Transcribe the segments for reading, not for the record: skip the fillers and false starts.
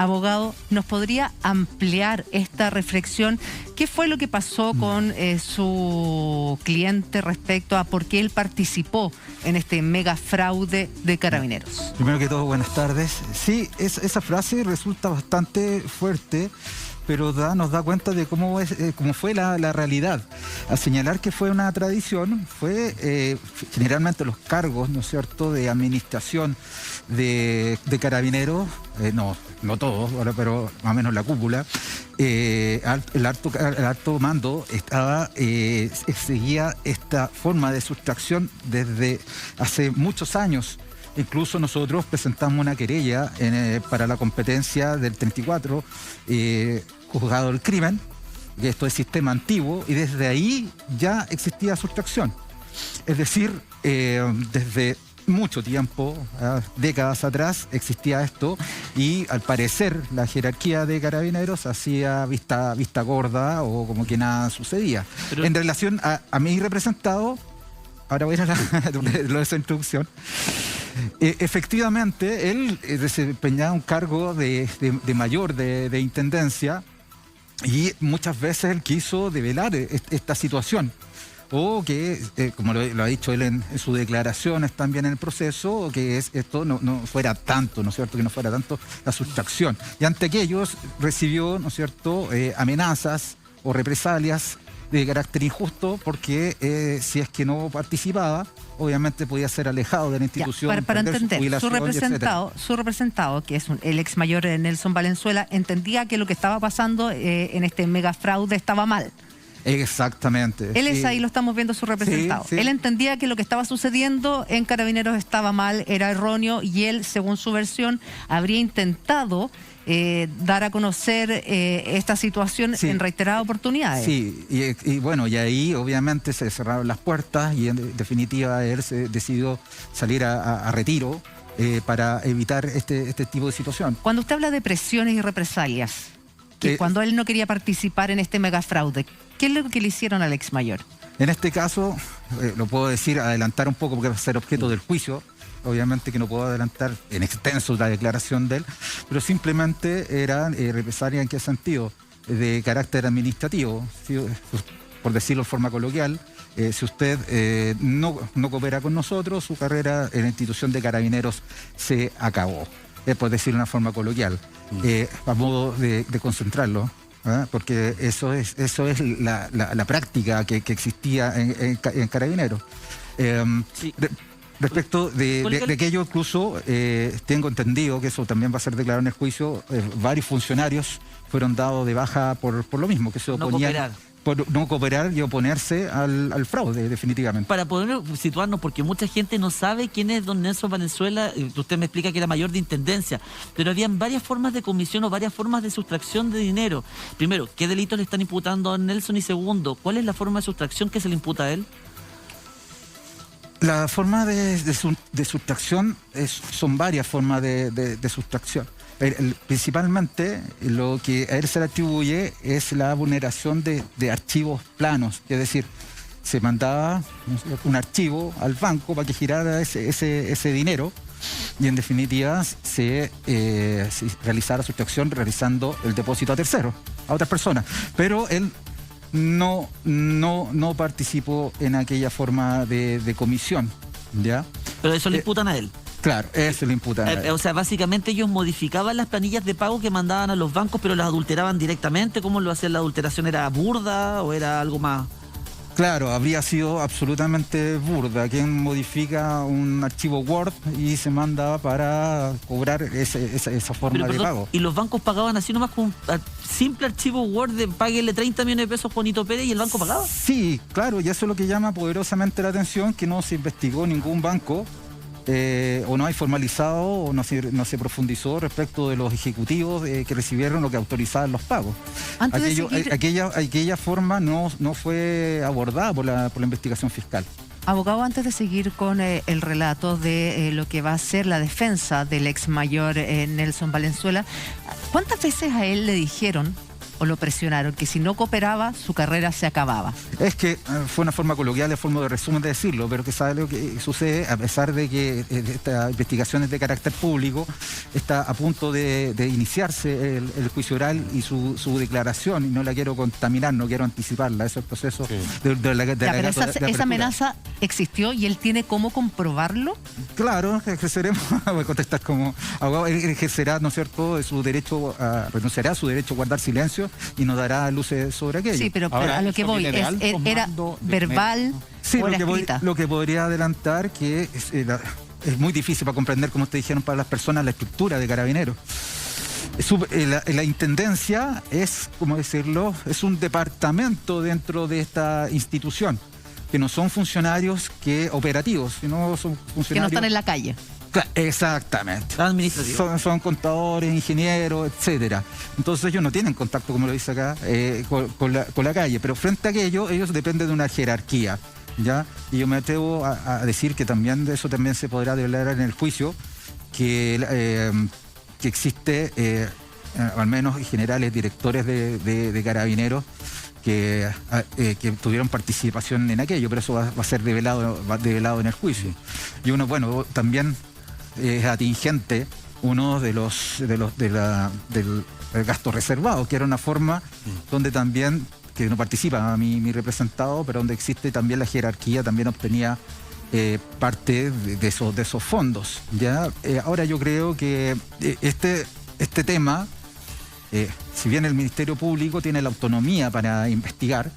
Abogado, ¿nos podría ampliar esta reflexión? ¿Qué fue lo que pasó con su cliente respecto a por qué él participó en este mega fraude de Carabineros? Primero que todo, buenas tardes. Sí, esa frase resulta bastante fuerte, pero nos da cuenta de cómo fue la realidad. Al señalar que fue una tradición, fue generalmente los cargos, ¿no es cierto?, de administración de Carabineros, no todos, pero más o menos la cúpula, el alto mando seguía esta forma de sustracción desde hace muchos años. Incluso nosotros presentamos una querella para la competencia del 34, juzgado del crimen, que esto es sistema antiguo, y desde ahí ya existía sustracción. Es decir, desde mucho tiempo, décadas atrás, existía esto, y al parecer la jerarquía de Carabineros hacía vista gorda o como que nada sucedía. Pero en relación a mi representado, ahora voy a ir a lo de esa introducción. Efectivamente, él desempeñaba un cargo de mayor de intendencia, y muchas veces él quiso develar esta situación, o que, como lo ha dicho él en sus declaraciones también en el proceso, que esto no fuera tanto, ¿no es cierto?, que no fuera tanto la sustracción. Y ante aquellos recibió, ¿no es cierto?, amenazas o represalias de carácter injusto, porque si es que no participaba, obviamente podía ser alejado de la institución. Ya, para entender, su representado, que es el ex mayor Nelson Valenzuela, entendía que lo que estaba pasando en este mega fraude estaba mal. Exactamente. Él es ahí, lo estamos viendo, su representado. Sí. Él entendía que lo que estaba sucediendo en Carabineros estaba mal, era erróneo, y él, según su versión, habría intentado dar a conocer esta situación en reiteradas oportunidades. Sí, y bueno, y ahí obviamente se cerraron las puertas, y en definitiva él se decidió salir a retiro para evitar este tipo de situación. Cuando usted habla de presiones y represalias, que cuando él no quería participar en este megafraude, ¿qué es lo que le hicieron al ex mayor? En este caso, lo puedo decir, adelantar un poco porque va a ser objeto del juicio. Obviamente que no puedo adelantar en extenso la declaración de él, pero simplemente eran represalias. ¿En qué sentido? De carácter administrativo, ¿sí? Por decirlo de forma coloquial. Si usted no coopera con nosotros, su carrera en la institución de Carabineros se acabó. Por decirlo de una forma coloquial, a modo de concentrarlo. Porque eso es la práctica que existía en Carabineros. Sí. Respecto de aquello, incluso tengo entendido que eso también va a ser declarado en el juicio. Varios funcionarios fueron dados de baja por lo mismo, que se oponían, por no cooperar y oponerse al fraude, definitivamente. Para poder situarnos, porque mucha gente no sabe quién es don Nelson Valenzuela. Usted me explica que era mayor de intendencia, pero habían varias formas de comisión o varias formas de sustracción de dinero. Primero, ¿qué delitos le están imputando a don Nelson? Y segundo, ¿cuál es la forma de sustracción que se le imputa a él? La forma de sustracción son varias formas de sustracción. Principalmente lo que a él se le atribuye es la vulneración de archivos planos, es decir, se mandaba un archivo al banco para que girara ese dinero, y en definitiva se realizara sustracción realizando el depósito a terceros, a otras personas. Pero él no participó en aquella forma de comisión, ¿ya? Pero eso le imputan a él. Claro, eso le imputan a él. O sea, básicamente ellos modificaban las planillas de pago que mandaban a los bancos, pero las adulteraban directamente. ¿Cómo lo hacían? ¿La adulteración era burda o era algo más? Claro, habría sido absolutamente burda. Quien modifica un archivo Word y se manda para cobrar esa forma de pago. ¿Y los bancos pagaban así nomás con un simple archivo Word de páguele 30 millones de pesos Juanito Pérez, y el banco pagaba? Sí, claro, y eso es lo que llama poderosamente la atención, que no se investigó ningún banco, o no hay formalizado, o no se profundizó respecto de los ejecutivos que recibieron o que autorizaban los pagos. Aquella forma no fue abordada por la investigación fiscal. Abogado, antes de seguir con el relato de lo que va a ser la defensa del ex mayor Nelson Valenzuela, ¿cuántas veces a él le dijeron, o lo presionaron, que si no cooperaba, su carrera se acababa? Es que fue una forma coloquial, en forma de resumen de decirlo, pero que sabe lo que sucede, a pesar de que esta investigación es de carácter público, está a punto de iniciarse el juicio oral y su declaración, y no la quiero contaminar, no quiero anticiparla, eso es el proceso de la pero esa amenaza existió y él tiene cómo comprobarlo. Claro, ejerceremos, voy a contestar como abogado, él ejercerá, ¿no es cierto?, su derecho, renunciará a su derecho a guardar silencio y nos dará luces sobre aquello. Sí, pero a lo que voy, ¿era verbal sí, o era escrita? Lo que podría adelantar que es muy difícil para comprender, como ustedes dijeron, para las personas la estructura de Carabineros. La intendencia es, ¿cómo decirlo?, es un departamento dentro de esta institución, que no son funcionarios operativos, sino son funcionarios que no están en la calle. Exactamente. Administrativo. Son contadores, ingenieros, etcétera. Entonces ellos no tienen contacto, como lo dice acá, con la calle. Pero frente a aquello, ellos dependen de una jerarquía, ¿ya? Y yo me atrevo a decir que también de eso también se podrá develar en el juicio, que existe, al menos generales, directores de Carabineros, que tuvieron participación en aquello, pero eso va a ser develado en el juicio. Y uno, bueno, también es atingente uno del gasto reservado, que era una forma donde también, que no participa mi representado, pero donde existe también la jerarquía, también obtenía parte de esos fondos, ¿ya? Ahora yo creo que este tema, si bien el Ministerio Público tiene la autonomía para investigar,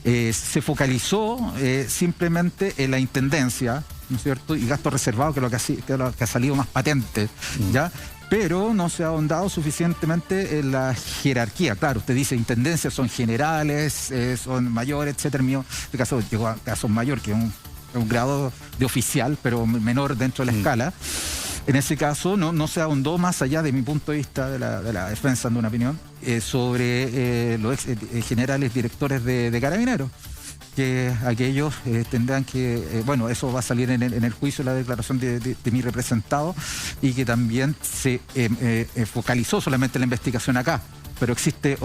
se focalizó simplemente en la intendencia, ¿no es cierto?, y gasto reservado, que es lo que ha salido más patente, ¿ya? Pero no se ha ahondado suficientemente en la jerarquía. Claro, usted dice intendencias son generales, son mayores, etcétera. En este caso llegó a caso mayor, que es un grado de oficial, pero menor dentro de la escala. En ese caso no se ahondó más allá, de mi punto de vista, de la defensa de una opinión, sobre los generales directores de Carabineros, que aquellos tendrán que, bueno, eso va a salir en el juicio, la declaración de mi representado, y que también se focalizó solamente la investigación acá, pero existe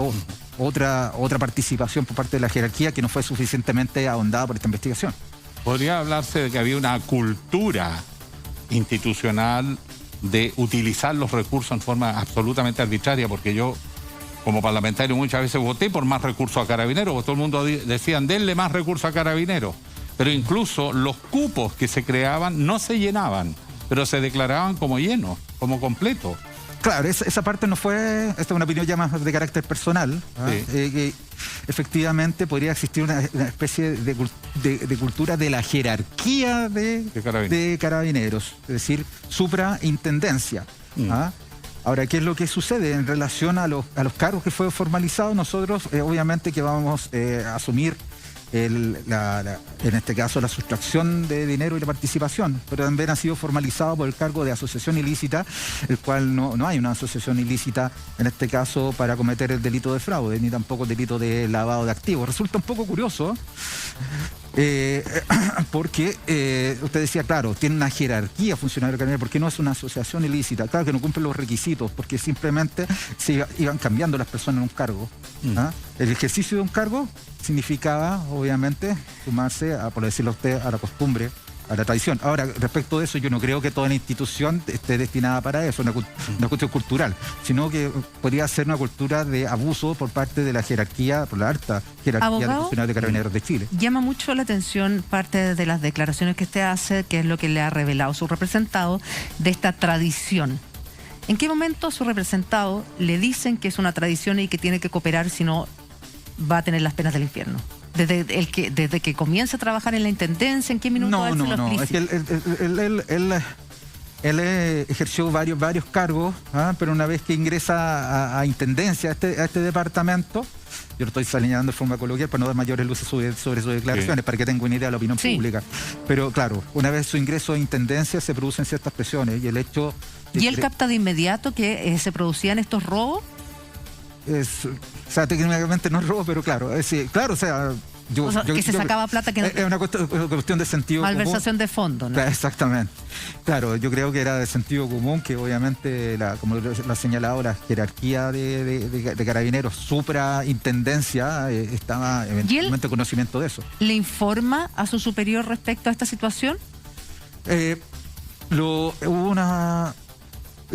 otra participación por parte de la jerarquía que no fue suficientemente ahondada por esta investigación. Podría hablarse de que había una cultura institucional de utilizar los recursos en forma absolutamente arbitraria, porque yo, como parlamentario, muchas veces voté por más recursos a Carabineros, porque todo el mundo decían, denle más recursos a Carabineros, pero incluso los cupos que se creaban no se llenaban, pero se declaraban como llenos, como completos. Claro, esa parte no fue, esta es una opinión ya más de carácter personal, sí. Que efectivamente podría existir una especie de cultura de la jerarquía de Carabineros, es decir, supraintendencia. Ahora, ¿qué es lo que sucede en relación a los cargos que fue formalizado? Nosotros, obviamente, que vamos a asumir en este caso la sustracción de dinero y la participación, pero también ha sido formalizado por el cargo de asociación ilícita, el cual no hay una asociación ilícita en este caso para cometer el delito de fraude, ni tampoco el delito de lavado de activos. Resulta un poco curioso, porque usted decía, claro, tiene una jerarquía funcionario carabinero, ¿por qué no es una asociación ilícita? Claro que no cumple los requisitos, porque simplemente se iban cambiando las personas en un cargo. El ejercicio de un cargo significaba, obviamente, sumarse, por decirlo a usted, a la costumbre, a la tradición. Ahora, respecto de eso, yo no creo que toda la institución esté destinada para eso, una cuestión cultural, sino que podría ser una cultura de abuso por parte de la jerarquía, por la alta jerarquía de funcionarios de Carabineros de Chile. Llama mucho la atención parte de las declaraciones que usted hace, que es lo que le ha revelado su representado, de esta tradición. ¿En qué momento su representado le dicen que es una tradición y que tiene que cooperar, si no va a tener las penas del infierno? Desde que comienza a trabajar en la intendencia, ¿en qué minuto él se lo explica? Es que él ejerció varios cargos, pero una vez que ingresa a intendencia, a este departamento, yo lo estoy señalando de forma coloquial para no dar mayores luces sobre sus declaraciones, para que tenga una idea de la opinión pública. Pero claro, una vez su ingreso a intendencia se producen ciertas presiones, y el hecho... ¿Y él capta de inmediato que se producían estos robos? O sea, técnicamente no es robo, pero claro, claro, o sea, O sea, que se sacaba plata que no... Es una cuestión de sentido común. Malversación de fondos, ¿no? Claro, exactamente. Claro, yo creo que era de sentido común que obviamente, como lo ha señalado, la jerarquía de carabineros, supraintendencia, estaba eventualmente conocimiento de eso. ¿Le informa a su superior respecto a esta situación? Hubo una...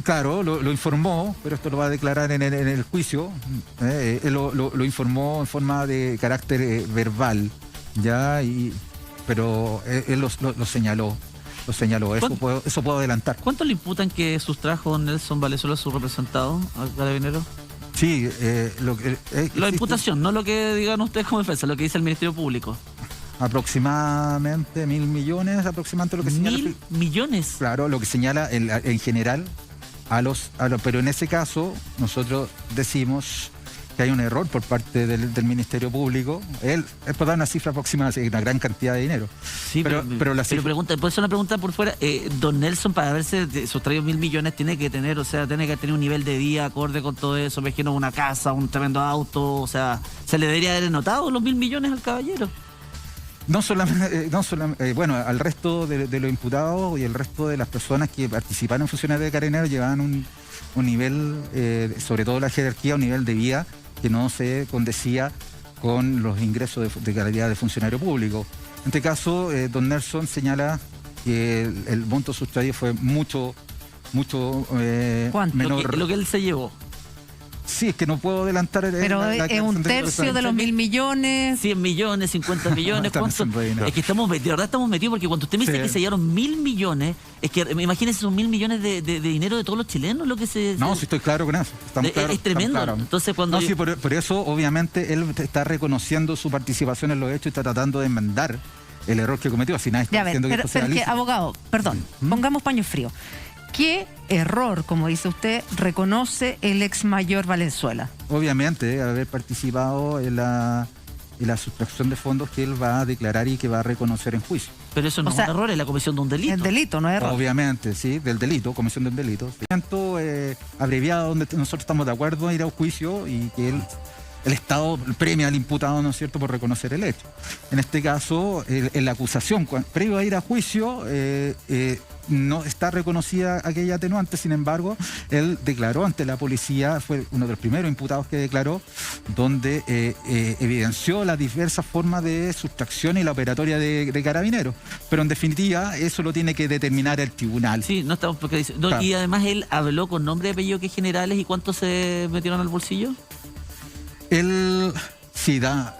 Claro, lo informó, pero esto lo va a declarar en el juicio. Él lo informó en forma de carácter verbal, ya, pero él lo señaló. Eso puedo adelantar. ¿Cuánto le imputan que sustrajo Nelson Valenzuela, su representado, al carabinero? Sí, La imputación, no lo que digan ustedes como defensa, lo que dice el Ministerio Público. Aproximadamente 1.000 millones, aproximadamente lo que señala. ¿1.000 millones? Claro, lo que señala en general pero en ese caso nosotros decimos que hay un error por parte del Ministerio Público. Él puede dar una cifra aproximada, una gran cantidad de dinero. Sí, pero pregunta, puede ser una pregunta por fuera. Don Nelson, para haberse sustraído 1.000 millones, tiene que tener un nivel de vida acorde con todo eso. Me imagino una casa, un tremendo auto, o sea, ¿se le debería haber notado los 1.000 millones al caballero? No solamente, bueno, al resto de los imputados y el resto de las personas que participaron en funciones de carabineros llevaban un nivel, sobre todo la jerarquía, un nivel de vida que no se condecía con los ingresos de calidad de funcionario público. En este caso, don Nelson señala que el monto sustraído fue mucho ¿Cuánto? menor. Lo que él se llevó. Sí, es que no puedo adelantar. Pero es un tercio de los 1.000 millones. 100 millones, 50 millones. ¿Cuánto? Es que de verdad estamos metidos, porque cuando usted me dice que se llevaron 1.000 millones, es que imagínense, son 1.000 millones de dinero de todos los chilenos lo que se... No, sí estoy claro con eso. Es tremendo. Claro. Entonces cuando... No, sí, por eso obviamente él está reconociendo su participación en los hechos y está tratando de enmendar el error que cometió. Así nada está diciendo que esto sea lícito. Abogado, perdón, pongamos paño frío. ¿Qué error, como dice usted, reconoce el ex mayor Valenzuela? Obviamente, haber participado en la sustracción de fondos que él va a declarar y que va a reconocer en juicio. Pero eso no es un error, es la comisión de un delito. El delito, no es error. Obviamente, sí, del delito, comisión del delito. Abreviado, donde nosotros estamos de acuerdo en ir a un juicio y que el Estado premia al imputado, ¿no es cierto?, por reconocer el hecho. En este caso, en la acusación, previo a ir a juicio, no está reconocida aquella atenuante. Sin embargo, él declaró ante la policía, fue uno de los primeros imputados que declaró, donde evidenció las diversas formas de sustracción y la operatoria de carabineros. Pero en definitiva, eso lo tiene que determinar el tribunal. Sí, no estamos porque dice. Claro. Y además él habló con nombre y apellido que generales, ¿y cuántos se metieron al bolsillo? Él sí da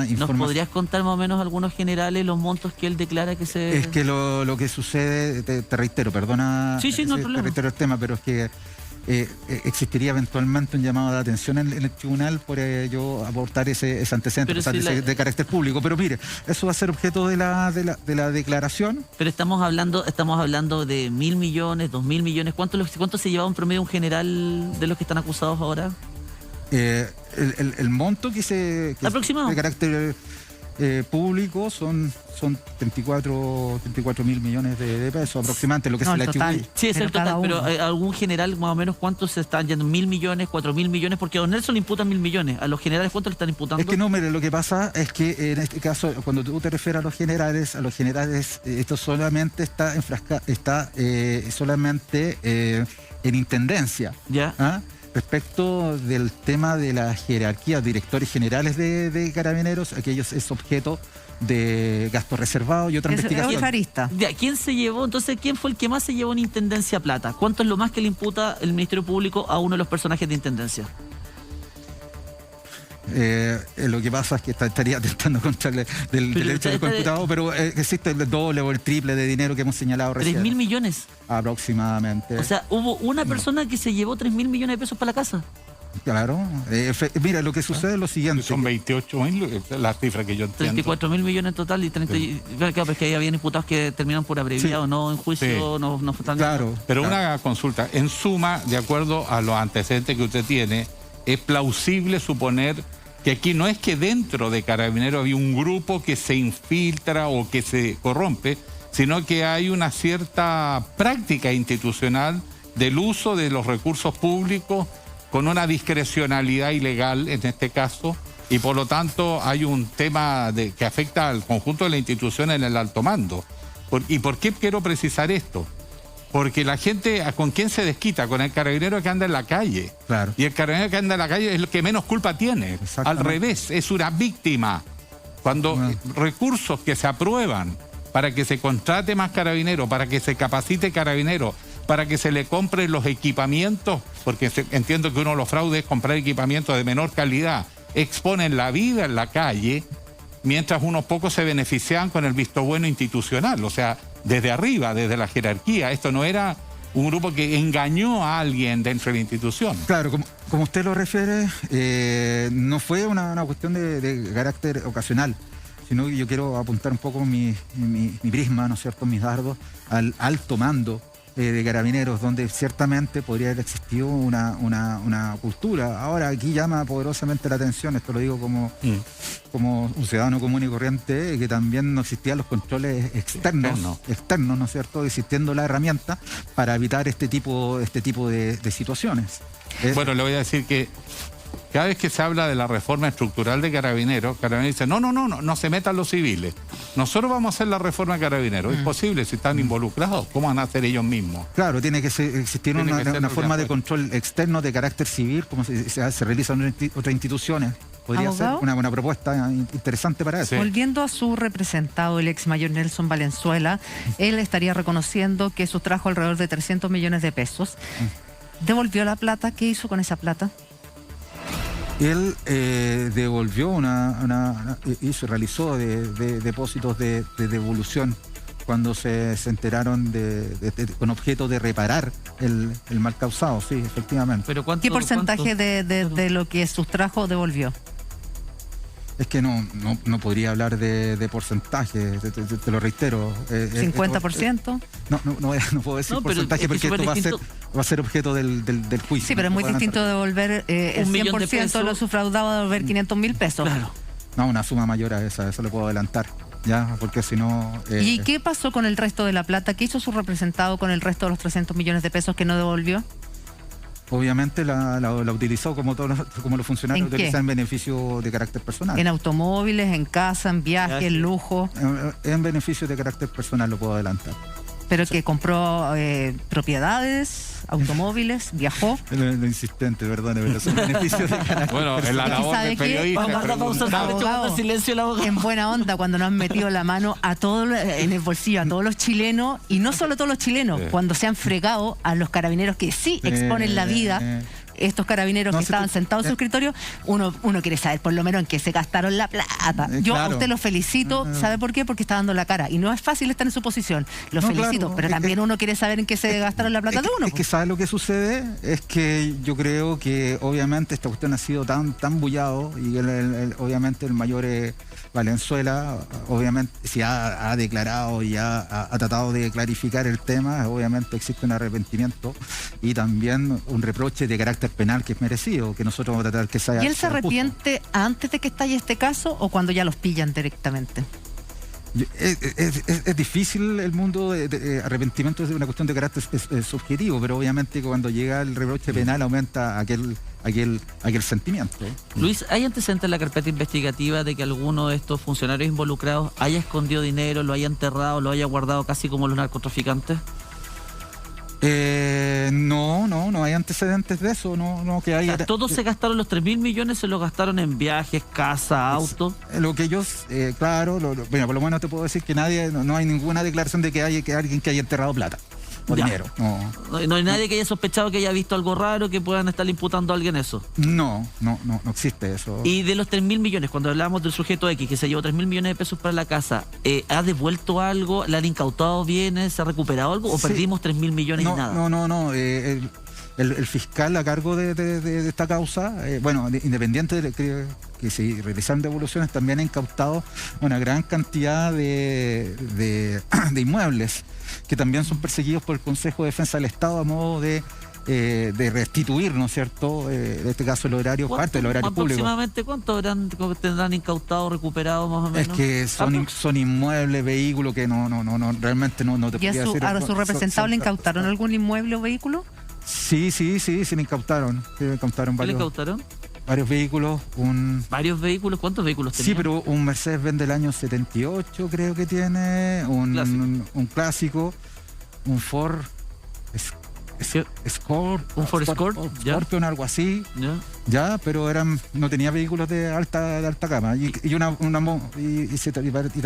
información. ¿Nos podrías contar más o menos algunos generales, los montos que él declara que se...? Es que lo que sucede, te reitero, perdona, sí, no hay problema. Te reitero el tema, pero es que existiría eventualmente un llamado de atención en el tribunal por yo aportar ese antecedente de carácter público. Pero mire, eso va a ser objeto de la declaración. Pero estamos hablando de 1.000 millones, 2.000 millones. ¿Cuánto se llevaba en promedio un general de los que están acusados ahora? El monto que aproximado de carácter público son 34.000 millones de pesos aproximadamente, lo que se le atribuye. Sí, es el total, pero algún general más o menos cuántos se están yendo, 1.000 millones, 4.000 millones, porque a don Nelson le imputan 1.000 millones, a los generales ¿cuánto le están imputando? Es que no, mire, lo que pasa es que en este caso, cuando tú te refieres a los generales, esto solamente está solamente en intendencia. Ya. ¿Ah? Respecto del tema de la jerarquía, directores generales de carabineros, aquellos es objeto de gastos reservados y otra investigación. Ya, ¿quién fue el que más se llevó en intendencia plata? ¿Cuánto es lo más que le imputa el Ministerio Público a uno de los personajes de intendencia? Lo que pasa es que estaría atentando contra del derecho del computador, pero existe el doble o el triple de dinero que hemos señalado recién. ¿3.000 millones? Aproximadamente. O sea, hubo una persona que se llevó 3.000 millones de pesos para la casa. Claro. Mira, lo que sucede es lo siguiente. Son 28.000 la cifra que yo entiendo. 34.000 millones en total y 30. Sí. Claro, pues que ahí habían imputados que terminaron por abreviado, sí. No en juicio, sí. no fue tan... Claro. Pero una consulta. En suma, de acuerdo a los antecedentes que usted tiene, es plausible suponer que aquí no es que dentro de Carabineros había un grupo que se infiltra o que se corrompe, sino que hay una cierta práctica institucional del uso de los recursos públicos con una discrecionalidad ilegal, en este caso, y por lo tanto hay un tema que afecta al conjunto de la institución en el alto mando. ¿Y por qué quiero precisar esto? Porque la gente, ¿con quién se desquita? Con el carabinero que anda en la calle. Claro. Y el carabinero que anda en la calle es el que menos culpa tiene. Al revés, es una víctima. Cuando recursos que se aprueban para que se contrate más carabineros, para que se capacite carabineros, para que se le compren los equipamientos, porque entiendo que uno de los fraudes es comprar equipamientos de menor calidad, exponen la vida en la calle, mientras unos pocos se beneficiaban con el visto bueno institucional, o sea, desde arriba, desde la jerarquía. Esto no era un grupo que engañó a alguien dentro de la institución. Claro, como usted lo refiere, no fue una cuestión de carácter ocasional, sino que yo quiero apuntar un poco mi prisma, ¿no es cierto?, mis dardos, al alto mando de carabineros, donde ciertamente podría haber existido una cultura. Ahora, aquí llama poderosamente la atención, esto lo digo como un ciudadano común y corriente, que también no existían los controles externos, ¿no es cierto?, existiendo la herramienta para evitar este tipo de situaciones. Bueno, le voy a decir que cada vez que se habla de la reforma estructural de Carabineros dice, no se metan los civiles. Nosotros vamos a hacer la reforma de Carabineros. Es posible, si están involucrados, ¿cómo van a hacer ellos mismos? Claro, tiene que existir una forma de control externo de carácter civil, como se realiza en otras instituciones. Podría ser una propuesta interesante para eso. Volviendo a su representado, el ex mayor Nelson Valenzuela, él estaría reconociendo que sustrajo alrededor de 300 millones de pesos. ¿Devolvió la plata? ¿Qué hizo con esa plata? Él devolvió realizó depósitos de devolución cuando se enteraron con objeto de reparar el mal causado, sí, efectivamente. ¿Pero ¿Qué porcentaje de lo que sustrajo devolvió? Es que no podría hablar de porcentaje, te lo reitero. ¿50%? No puedo decir porcentaje porque esto va a ser objeto del juicio. Sí, pero es muy distinto devolver el 100% de lo sufraudado a devolver 500.000 pesos. Claro. No, una suma mayor a esa, eso lo puedo adelantar. Ya, porque si no... ¿Y qué pasó con el resto de la plata? ¿Qué hizo su representado con el resto de los 300 millones de pesos que no devolvió? Obviamente la utilizó como los funcionarios utilizan en beneficio de carácter personal. ¿En automóviles, en casa, en viaje, en lujo? En beneficio de carácter personal, lo puedo adelantar. ¿Pero que compró propiedades, automóviles, viajó? Lo insistente, perdone, pero son beneficios de carácter Bueno, en la labor del periodista. Silencio la boca. En buena onda, cuando nos han metido la mano a todos en el bolsillo a todos los chilenos, y no solo a todos los chilenos, cuando se han fregado a los carabineros que sí exponen la vida. Estos carabineros que estaban sentados en su escritorio, uno quiere saber por lo menos en qué se gastaron la plata. Yo a usted lo felicito, ¿sabe por qué? Porque está dando la cara. Y no es fácil estar en su posición. Lo felicito, pero también uno quiere saber en qué se gastaron la plata de uno. Es que ¿sabe lo que sucede? Es que yo creo que obviamente esta cuestión ha sido tan bullado y obviamente el mayor Valenzuela, obviamente, si ha declarado y ha tratado de clarificar el tema, obviamente existe un arrepentimiento y también un reproche de carácter penal que es merecido, que nosotros vamos a tratar que sea. ¿Y él se arrepiente antes de que estalle este caso o cuando ya los pillan directamente? Es difícil el mundo de arrepentimiento, es una cuestión de carácter subjetivo, pero obviamente cuando llega el reproche penal aumenta aquel sentimiento. Luis, ¿hay antecedentes en la carpeta investigativa de que alguno de estos funcionarios involucrados haya escondido dinero, lo haya enterrado, lo haya guardado casi como los narcotraficantes? No hay antecedentes de eso, no que haya. O sea, todos se gastaron los 3.000 millones, se los gastaron en viajes, casa, autos. Lo que ellos, claro, bueno, por lo menos te puedo decir que no hay ninguna declaración de que alguien que haya enterrado plata o dinero. No hay nadie que haya sospechado que haya visto algo raro que puedan estar imputando a alguien eso. No existe eso. Y de los 3.000 millones, cuando hablamos del sujeto X que se llevó 3.000 millones de pesos para la casa, ¿ha devuelto algo? ¿Le han incautado bienes? ¿Se ha recuperado algo? ¿O perdimos 3.000 millones y nada? No. El fiscal a cargo de esta causa, independiente de que se realizaron devoluciones, también ha incautado una gran cantidad de inmuebles que también son perseguidos por el Consejo de Defensa del Estado a modo de restituir, ¿no es cierto? En este caso el horario, parte del horario público. ¿Aproximadamente cuánto tendrán incautado, recuperado más o menos? Es que son inmuebles, vehículos que realmente no te podría decir. ¿Y a su representado le incautaron algún inmueble o vehículo? Sí, le incautaron. ¿Qué le incautaron? varios vehículos, ¿Varios vehículos? ¿Cuántos vehículos tenía? Sí, pero un Mercedes-Benz del año 78 creo que tiene, un clásico, un Ford Escort, un Ford Escort, Scorpion, algo así, ya, pero no tenía vehículos de alta gama y te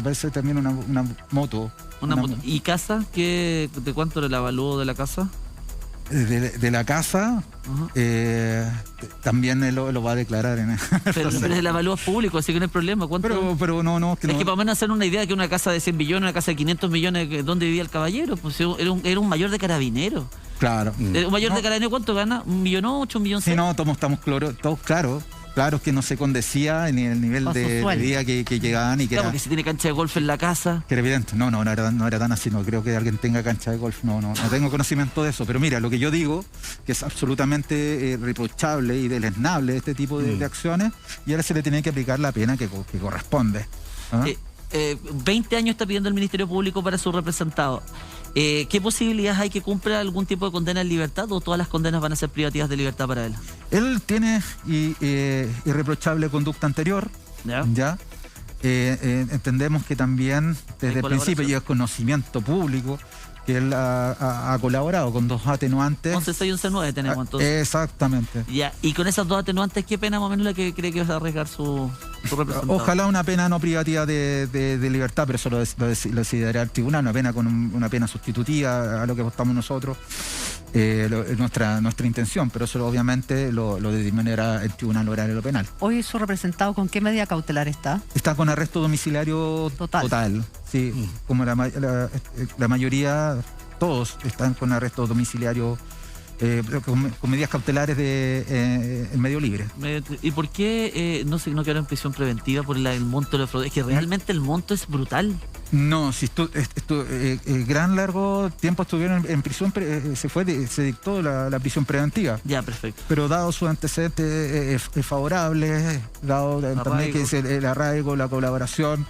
parece también una moto. Una moto. ¿Y casa? ¿De cuánto era el avalúo de la casa? De la casa, también lo va a declarar. Pero el avalúo es público, así que no hay problema. Pero no. Es que para menos hacer una idea que una casa de 100 millones, una casa de 500 millones, ¿dónde vivía el caballero? Pues era un mayor de carabineros. Claro. ¿Un mayor de carabineros cuánto gana? ¿1,8 millones, 1,6 millones? Sí, no, estamos todos claros. Claro que no se condecía en el nivel de vida que llegaban y que claro, porque si tiene cancha de golf en la casa. Que era evidente. No era tan así. No creo que alguien tenga cancha de golf. No tengo conocimiento de eso. Pero mira, lo que yo digo, que es absolutamente reprochable y deleznable este tipo de acciones, y ahora se le tiene que aplicar la pena que corresponde. 20 años está pidiendo el Ministerio Público para su representado. ¿Qué posibilidades hay que cumpla algún tipo de condena en libertad o todas las condenas van a ser privativas de libertad para él? Él tiene irreprochable conducta anterior, ¿ya? Entendemos que también desde el principio y el conocimiento público que él ha colaborado con 2 atenuantes. 11.6 y 11.9 tenemos entonces. Exactamente. Ya, y con esas 2 atenuantes, ¿qué pena más o menos la que cree que va a arriesgar su representado? Ojalá una pena no privativa de libertad, pero eso lo decidirá el tribunal, una pena con una pena sustitutiva a lo que votamos nosotros, nuestra intención, pero eso obviamente lo determinará el tribunal oral y lo penal. Hoy su representado, ¿con qué medida cautelar está? Está con arresto domiciliario total. Sí, como la mayoría, todos están con arresto domiciliario, con medidas cautelares en medio libre. ¿Y por qué no quedaron en prisión preventiva por el monto de la fraude? Es que realmente el monto es brutal. No, si gran largo tiempo estuvieron en prisión, se dictó la prisión preventiva. Ya, perfecto. Pero dado sus antecedentes favorables, dado también que es el arraigo, la colaboración,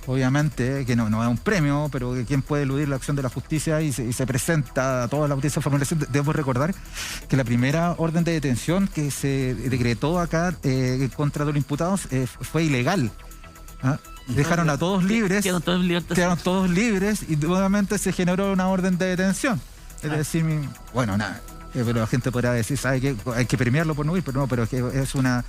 obviamente que no es un premio, pero que quien puede eludir la acción de la justicia y se presenta a toda la audiencia de formulación. Debo recordar que la primera orden de detención que se decretó acá contra los imputados fue ilegal. Dejaron a todos libres, quedaron todos libres y nuevamente se generó una orden de detención. Es decir, bueno, nada. Pero la gente podrá decir, ¿sabe qué? Hay que premiarlo por no ir, pero no, pero es que es una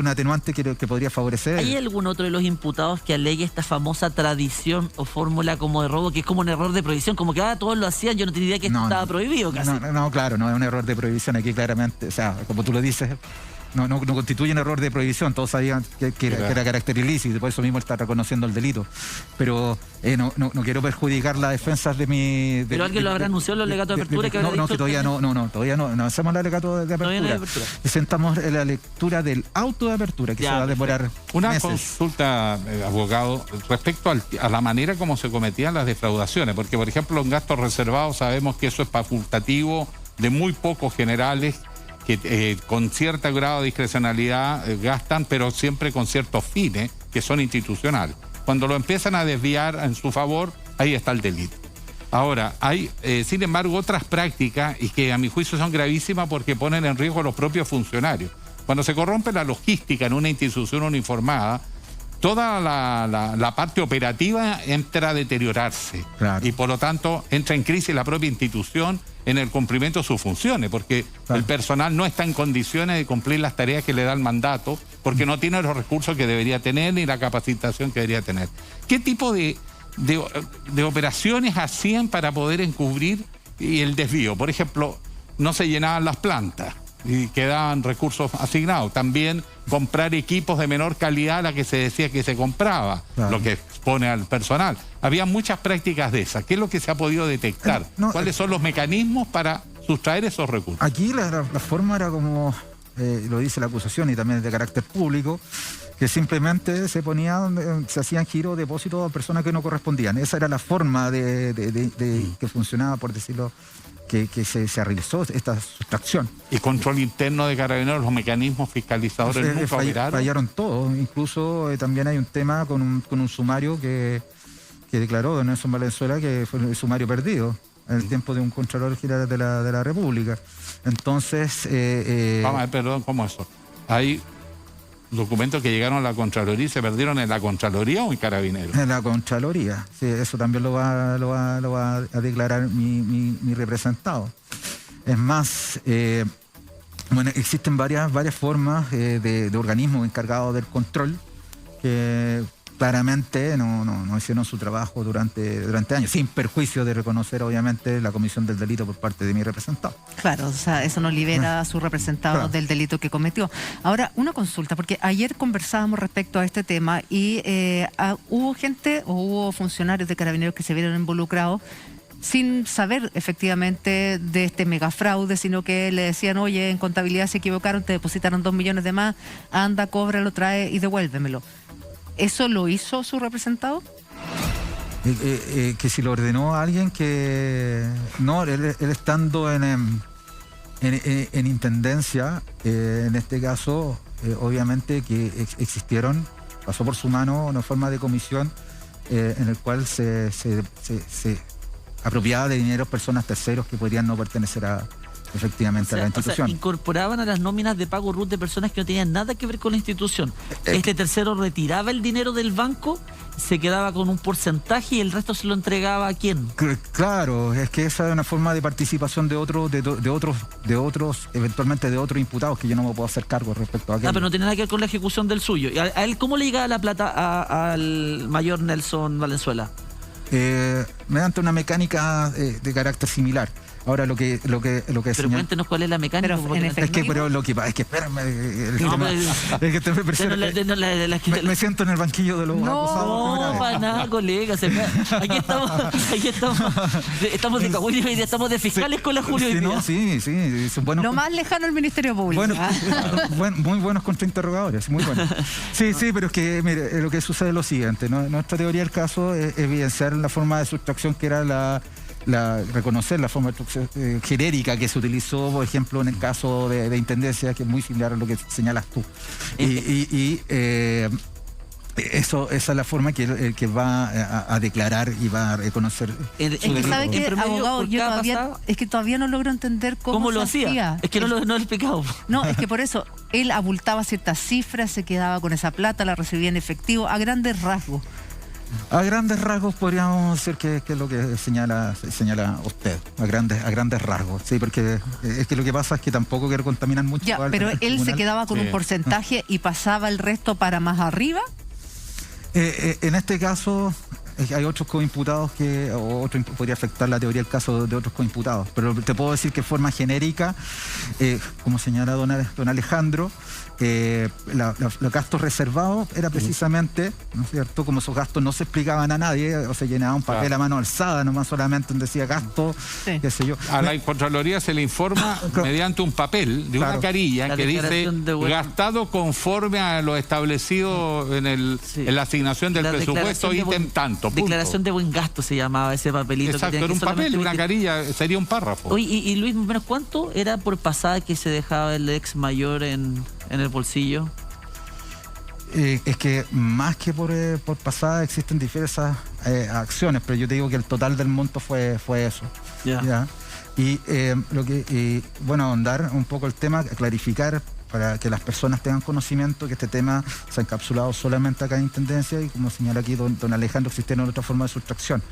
atenuante que podría favorecer. ¿Hay algún otro de los imputados que alegue esta famosa tradición o fórmula como de robo, que es como un error de prohibición, como que todos lo hacían, yo no tenía idea que esto estaba prohibido casi? No, claro, no es un error de prohibición aquí claramente, o sea, como tú lo dices, no constituye un error de prohibición, todos sabían que era carácter ilícito, por eso mismo está reconociendo el delito. Pero no quiero perjudicar las defensas de mi... ¿Pero alguien lo habrá anunciado en los alegatos de apertura? Todavía no hacemos el alegato de apertura. Presentamos la lectura del auto de apertura, que se va a demorar una meses. Consulta, abogado, respecto a la manera como se cometían las defraudaciones, porque por ejemplo en gastos reservados sabemos que eso es facultativo de muy pocos generales que con cierto grado de discrecionalidad gastan, pero siempre con ciertos fines que son institucionales. Cuando lo empiezan a desviar en su favor, ahí está el delito. Ahora, hay, sin embargo, otras prácticas y que a mi juicio son gravísimas porque ponen en riesgo a los propios funcionarios. Cuando se corrompe la logística en una institución uniformada, toda la parte operativa entra a deteriorarse. Claro. Y por lo tanto entra en crisis la propia institución en el cumplimiento de sus funciones, porque el personal no está en condiciones de cumplir las tareas que le da el mandato, porque no tiene los recursos que debería tener ni la capacitación que debería tener. ¿Qué tipo de operaciones hacían para poder encubrir el desvío? Por ejemplo, no se llenaban las plantas y quedaban recursos asignados. También comprar equipos de menor calidad a la que se decía que se compraba, lo que expone al personal. Había muchas prácticas de esas. ¿Qué es lo que se ha podido detectar? ¿Cuáles son los mecanismos para sustraer esos recursos? Aquí la forma era como, lo dice la acusación y también de carácter público, que simplemente se hacían giros, depósitos a personas que no correspondían. Esa era la forma que funcionaba, por decirlo, que se realizó esta sustracción. ¿Y control interno de Carabineros, los mecanismos fiscalizadores nunca operaron? Fallaron todos. Incluso también hay un tema con un sumario que declaró don Nelson Valenzuela que fue el sumario perdido. en el tiempo de un Contralor General de la República. Entonces... Vamos a ver, perdón, ¿cómo eso? Hay documentos que llegaron a la Contraloría y se perdieron en la Contraloría o en Carabineros. En la Contraloría, sí, eso también lo va a declarar mi representado. Es más, bueno, existen varias formas de organismos encargados del control que claramente no hicieron su trabajo durante años, sin perjuicio de reconocer obviamente la comisión del delito por parte de mi representado. Claro, o sea, eso no libera a su representado del delito que cometió. Ahora, una consulta, porque ayer conversábamos respecto a este tema y hubo gente o hubo funcionarios de Carabineros que se vieron involucrados sin saber efectivamente de este megafraude, sino que le decían, oye, en contabilidad se equivocaron, te depositaron 2 millones de más, anda, cóbralo, trae y devuélvemelo. ¿Eso lo hizo su representado? Que si lo ordenó a alguien que... No, él estando en intendencia, en este caso, obviamente que existieron, pasó por su mano una forma de comisión en el cual se apropiaba de dinero personas terceros que podrían no pertenecer efectivamente a la institución. O sea, incorporaban a las nóminas de pago RUT de personas que no tenían nada que ver con la institución. Este tercero retiraba el dinero del banco, se quedaba con un porcentaje y el resto se lo entregaba a quién. Claro, es que esa es una forma de participación de otros, eventualmente de otros imputados que yo no me puedo hacer cargo respecto a aquello. Pero no tiene nada que ver con la ejecución del suyo. ¿Y a él cómo le llegaba la plata al mayor Nelson Valenzuela? Mediante una mecánica de carácter similar. Ahora lo que pero cuéntenos cuál es la mecánica. Espérame, me siento en el banquillo de los acusados. No, para nada, colega. Aquí estamos de cagüey y estamos de fiscales con la Julio. Sí, son buenos. Lo más lejano al Ministerio Público. Muy buenos contrainterrogadores, muy buenos. Sí, pero es que mire, lo que sucede es lo siguiente, ¿no? Nuestra teoría del caso es evidenciar la forma de sustracción que era reconocer la forma de genérica que se utilizó, por ejemplo, en el caso de Intendencia, que es muy similar a lo que señalas tú. Esa es la forma que va a declarar y va a reconocer. Es que sabe que, abogado, es que todavía no logro entender cómo lo hacía. Es que no lo he explicado. No, es que por eso él abultaba ciertas cifras, se quedaba con esa plata, la recibía en efectivo, a grandes rasgos. A grandes rasgos podríamos decir que es lo que señala usted, a grandes rasgos, sí, porque es que lo que pasa es que tampoco quiero contaminar mucho. Ya, pero él se quedaba con un porcentaje y pasaba el resto para más arriba. En este caso hay otros coimputados podría afectar la teoría del caso de otros coimputados, pero te puedo decir que de forma genérica, como señala don Alejandro, los gastos reservados era precisamente, ¿no es cierto? Como esos gastos no se explicaban a nadie, o se llenaba un papel a mano alzada, nomás solamente donde decía gasto, qué sé yo. A la Contraloría se le informa mediante un papel de una carilla que dice gastado conforme a lo establecido en la asignación del presupuesto, ítem tanto. Declaración de buen gasto se llamaba ese papelito. Exacto, era un papel, una carilla, sería un párrafo. Oye, y Luis, menos ¿cuánto era por pasada que se dejaba el ex mayor en el bolsillo? Es que más que por pasada existen diversas acciones, pero yo te digo que el total del monto fue eso. ¿Ya? Y ahondar un poco el tema, clarificar para que las personas tengan conocimiento que este tema se ha encapsulado solamente acá en Intendencia y, como señala aquí don Alejandro, existen otra forma de sustracción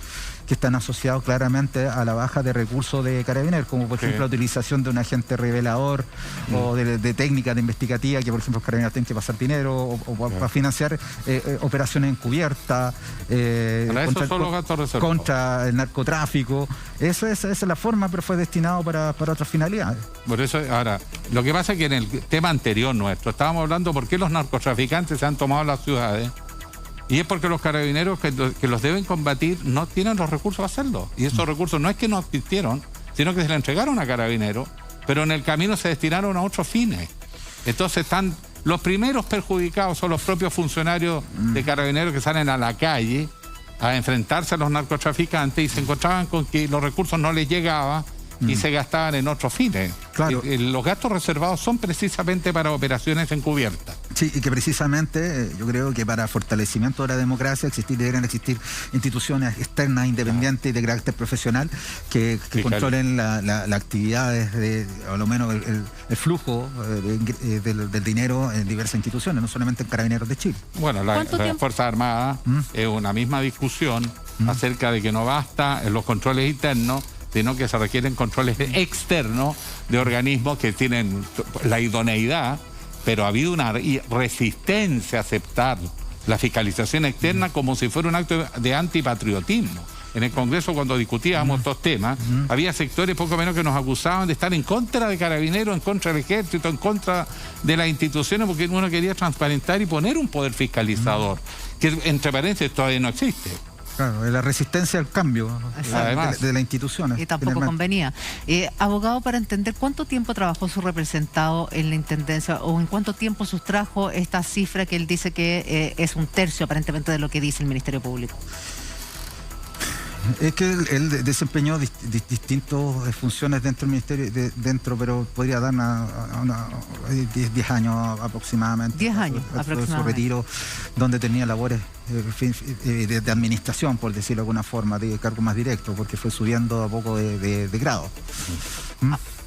que están asociados claramente a la baja de recursos de Carabineros, como por ejemplo la utilización de un agente revelador o de técnicas de investigativa que por ejemplo los Carabineros tienen que pasar dinero o para financiar operaciones encubiertas contra el narcotráfico. Esa es la forma, pero fue destinado para otras finalidades. Por eso, ahora, lo que pasa es que en el tema anterior nuestro estábamos hablando por qué los narcotraficantes se han tomado las ciudades, y es porque los carabineros que los deben combatir no tienen los recursos para hacerlo, y esos recursos no es que no existieron, sino que se le entregaron a carabineros, pero en el camino se destinaron a otros fines. Entonces los primeros perjudicados son los propios funcionarios de carabineros que salen a la calle a enfrentarse a los narcotraficantes y se encontraban con que los recursos no les llegaban y se gastaban en otros fines. Claro. Los gastos reservados son precisamente para operaciones encubiertas. Sí, y que precisamente yo creo que para fortalecimiento de la democracia deberían existir instituciones externas, independientes y de carácter profesional que controlen la actividad o lo menos el flujo del dinero en diversas instituciones, no solamente en Carabineros de Chile. Bueno, la Fuerzas Armadas es una misma discusión acerca de que no basta en los controles internos, sino que se requieren controles externos de organismos que tienen la idoneidad, pero ha habido una resistencia a aceptar la fiscalización externa como si fuera un acto de antipatriotismo. En el Congreso, cuando discutíamos estos temas, había sectores poco menos que nos acusaban de estar en contra de Carabineros, en contra del Ejército, en contra de las instituciones, porque uno quería transparentar y poner un poder fiscalizador, que entre paréntesis todavía no existe. Claro, la resistencia al cambio de las instituciones. Y tampoco convenía. Abogado, para entender, ¿cuánto tiempo trabajó su representado en la Intendencia o en cuánto tiempo sustrajo esta cifra que él dice que es un tercio aparentemente de lo que dice el Ministerio Público? Es que él desempeñó distintas funciones dentro del ministerio, pero podría dar 10 años aproximadamente. 10 años aproximadamente. Su retiro, donde tenía labores de administración, por decirlo de alguna forma, de cargo más directo, porque fue subiendo a poco de grado.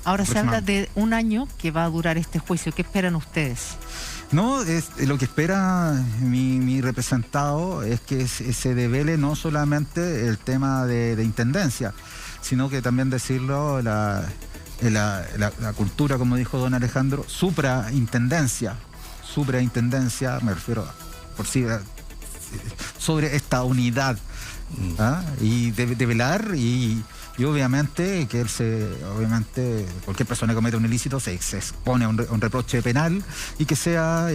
Ahora se habla de un año que va a durar este juicio. ¿Qué esperan ustedes? No, lo que espera mi representado es que se devele no solamente el tema de intendencia, sino que también decirlo, la cultura, como dijo don Alejandro, supraintendencia, me refiero por sí, sobre esta unidad, y de velar y obviamente que obviamente cualquier persona que cometa un ilícito se expone a un reproche penal y que sea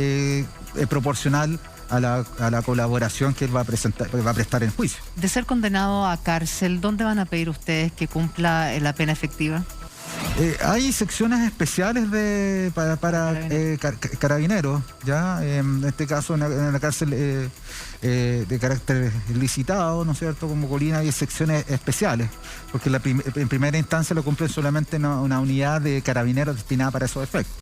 proporcional a la colaboración que él va a prestar en juicio. De ser condenado a cárcel, ¿dónde van a pedir ustedes que cumpla la pena efectiva? Hay secciones especiales para carabineros, ¿ya? En este caso en la cárcel de carácter licitado, ¿no es cierto? Como Colina hay secciones especiales, porque en primera instancia lo cumplen solamente una unidad de carabineros destinada para esos efectos.